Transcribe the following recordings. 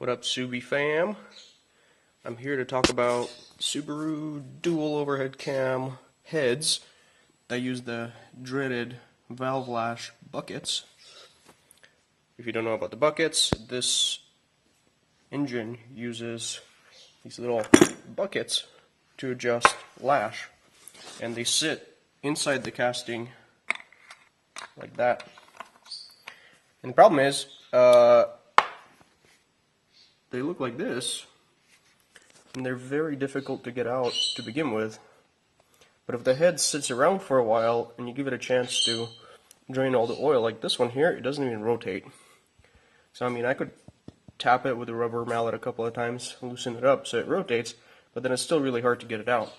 What up, Subie fam? I'm here to talk about Subaru dual overhead cam heads that use the dreaded valve lash buckets. If you don't know about the buckets, this engine uses these little buckets to adjust lash, and they sit inside the casting like that. And the problem is, they look like this, and they're very difficult to get out to begin with. But if the head sits around for a while and you give it a chance to drain all the oil, like this one here, it doesn't even rotate. So I mean, I could tap it with a rubber mallet a couple of times, loosen it up so it rotates, but then it's still really hard to get it out.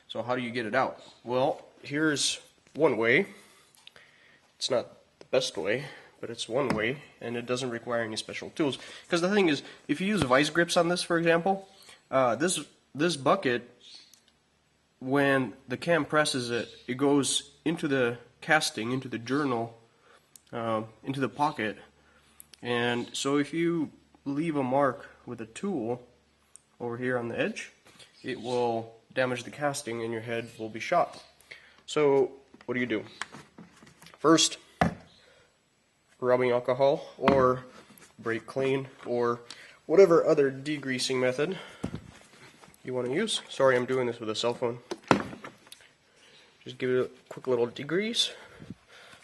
So how do you get it out? Well, here's one way. It's not the best way, but it's one way, and it doesn't require any special tools. Because the thing is, if you use vice grips on this, for example, this bucket, when the cam presses it, it goes into the casting, into the journal, into the pocket. And so if you leave a mark with a tool over here on the edge, it will damage the casting and your head will be shot. So what do? First, rubbing alcohol or brake clean or whatever other degreasing method you want to use. Sorry, I'm doing this with a cell phone. Just give it a quick little degrease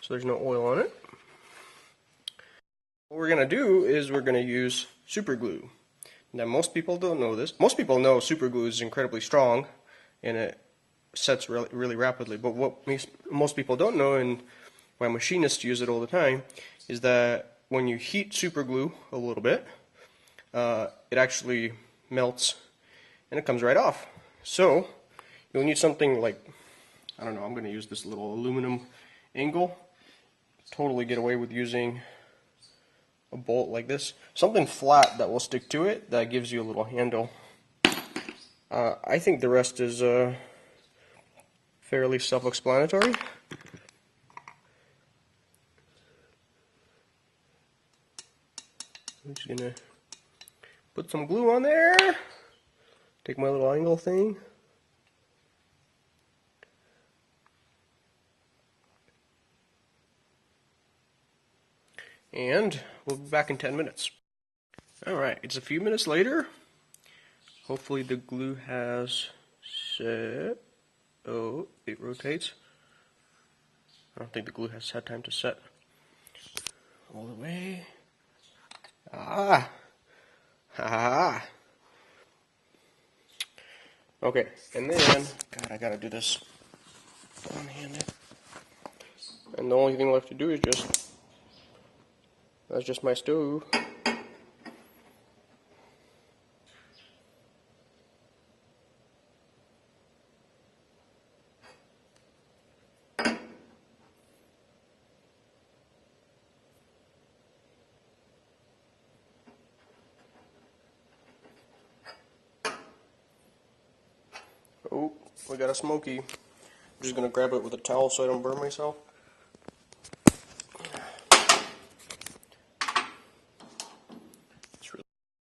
so there's no oil on it. What we're going to do is we're going to use super glue. Now, most people don't know this. Most people know super glue is incredibly strong and it sets really rapidly, but what most people don't know, and why machinists use it all the time, is that when you heat super glue a little bit, it actually melts and it comes right off. So you'll need something like, I don't know, I'm going to use this little aluminum angle. Totally get away with using a bolt like this. Something flat that will stick to it, that gives you a little handle. I think the rest is fairly self-explanatory. I'm just gonna put some glue on there, take my little angle thing, and we'll be back in 10 minutes. Alright, it's a few minutes later. Hopefully the glue has set. Oh, it rotates. I don't think the glue has had time to set all the way. Ah! Ha! Okay, and then, God, I gotta do this one-handed. And the only thing left to do is that's just my stove. Oh, we got a smoky. I'm just going to grab it with a towel so I don't burn myself.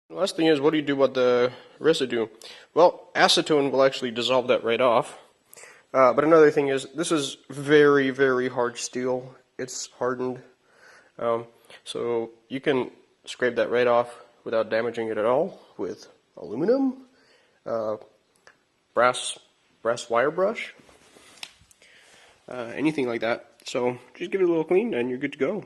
The last thing is, what do you do about the residue? Well, acetone will actually dissolve that right off. But another thing is, this is very, very hard steel. It's hardened. So you can scrape that right off without damaging it at all with aluminum, brass wire brush, anything like that. So just give it a little clean and you're good to go.